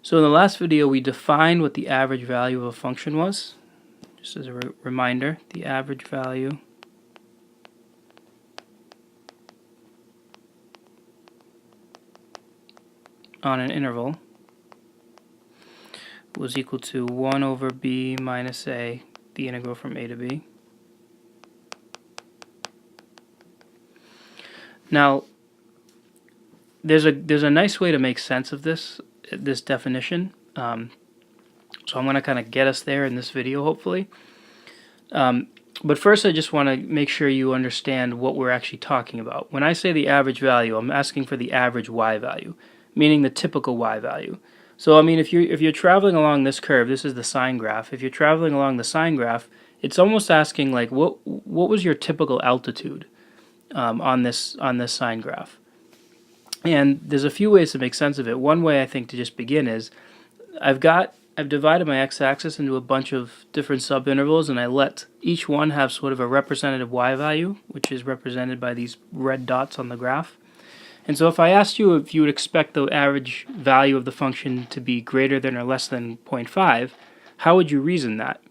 So in the last video, we defined what the average value of a function was. Just as a reminder, the average value on an interval was equal to 1 over b minus a, the integral from a to b. Now, there's a nice way to make sense of this definition. So I'm going to kind of get us there in this video, hopefully. But first, I just want to make sure you understand what we're actually talking about. When I say the average value, I'm asking for the average y value, meaning the typical y value. So I mean, if you're traveling along this curve, this is the sine graph. If you're traveling along the sine graph, it's almost asking like, what was your typical altitude on this sine graph? And there's a few ways to make sense of it. One way, I think, to just begin is I've divided my x-axis into a bunch of different subintervals, and I let each one have sort of a representative y value, which is represented by these red dots on the graph. And so if I asked you if you would expect the average value of the function to be greater than or less than 0.5, how would you reason that?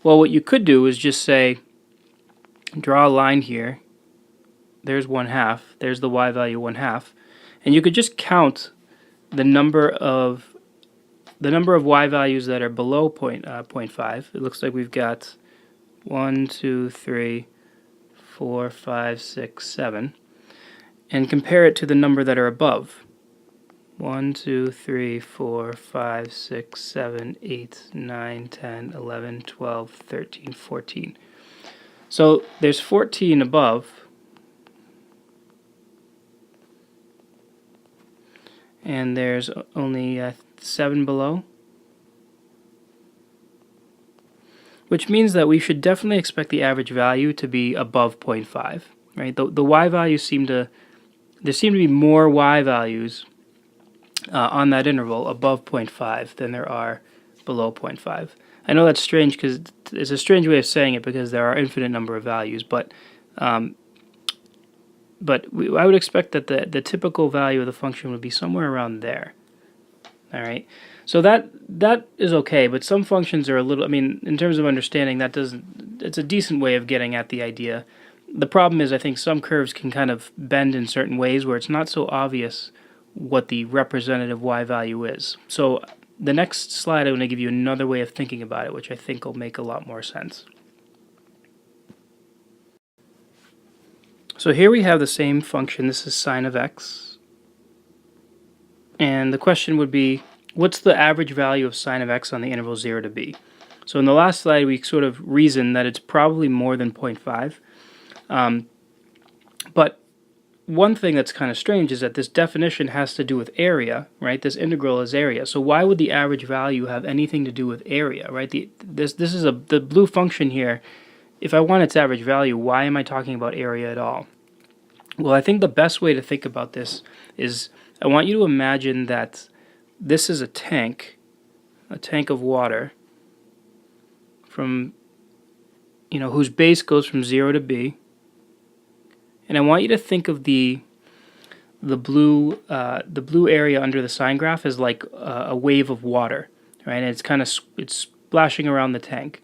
Well, what you could do is just say, draw a line here. There's 1/2. There's the y value 1/2. And you could just count the number of y values that are below 0.5. It looks like we've got 1, 2, 3, 4, 5, 6, 7. And compare it to the number that are above. 1, 2, 3, 4, 5, 6, 7, 8, 9, 10, 11, 12, 13, 14. So there's 14 above. And there's only 7 below, which means that we should definitely expect the average value to be above 0.5, right? The y values there seem to be more y values on that interval above 0.5 than there are below 0.5. I know that's strange because it's a strange way of saying it because there are infinite number of values, but I would expect that the typical value of the function would be somewhere around there. All right, so that is okay, but some functions are a little, I mean, in terms of understanding, it's a decent way of getting at the idea. The problem is I think some curves can kind of bend in certain ways where it's not so obvious what the representative y value is. So the next slide I'm going to give you another way of thinking about it, which I think will make a lot more sense. So here we have the same function. This is sine of x. And the question would be, what's the average value of sine of x on the interval 0 to b? So in the last slide, we sort of reasoned that it's probably more than 0.5. But one thing that's kind of strange is that this definition has to do with area, right? This integral is area. So why would the average value have anything to do with area, right? This is the blue function here. If I want its average value, why am I talking about area at all? Well, I think the best way to think about this is I want you to imagine that this is a tank of water from, whose base goes from 0 to b. And I want you to think of the blue area under the sine graph as like a wave of water, right? And it's splashing around the tank.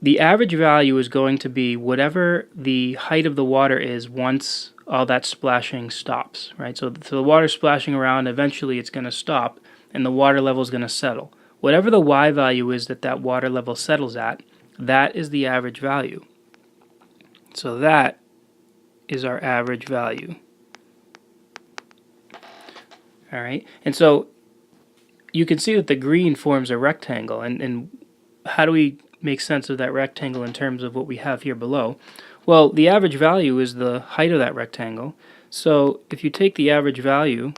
The average value is going to be whatever the height of the water is once all that splashing stops, right? So the water's splashing around, eventually it's going to stop, and the water level is going to settle. Whatever the y value is that water level settles at, that is the average value. So that is our average value. All right, and so you can see that the green forms a rectangle, and how do we make sense of that rectangle in terms of what we have here below? Well, the average value is the height of that rectangle. So if you take the average value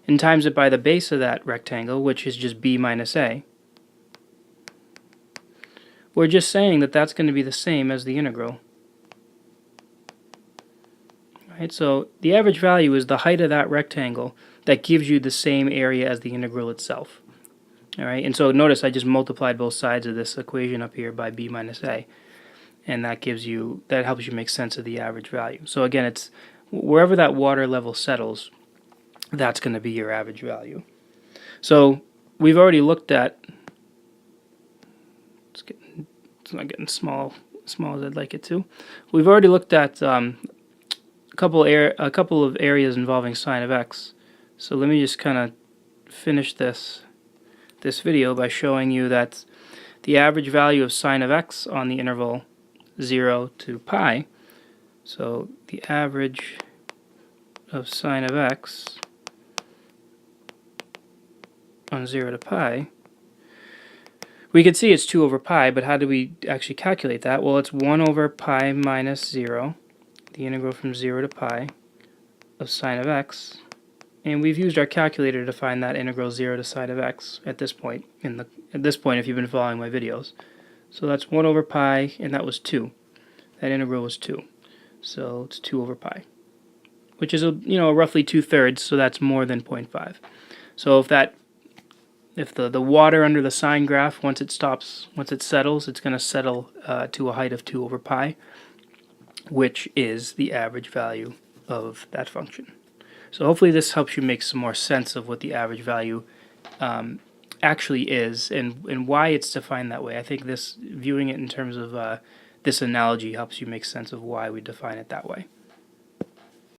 and times it by the base of that rectangle, which is just b minus a, we're just saying that that's going to be the same as the integral. Right, so the average value is the height of that rectangle that gives you the same area as the integral itself. All right, and so notice I just multiplied both sides of this equation up here by b minus a, and that helps you make sense of the average value. So again, it's wherever that water level settles, that's going to be your average value. So we've already looked at, it's not getting small as I'd like it to. We've already looked at a couple of areas involving sine of x. So let me just kind of finish this video by showing you that the average value of sine of x on the interval 0 to pi, so the average of sine of x on 0 to pi, we can see it's 2 over pi, but how do we actually calculate that? Well, it's 1 over pi minus 0, the integral from 0 to pi of sine of x, and we've used our calculator to find that integral 0 to sine of x at this point, if you've been following my videos. So that's 1 over pi, and that was 2. That integral was 2. So it's 2 over pi, which is roughly 2/3, so that's more than 0.5. So if the water under the sine graph, once it settles, it's going to settle to a height of 2 over pi, which is the average value of that function. So hopefully this helps you make some more sense of what the average value actually is and why it's defined that way. I think viewing it in terms of this analogy helps you make sense of why we define it that way.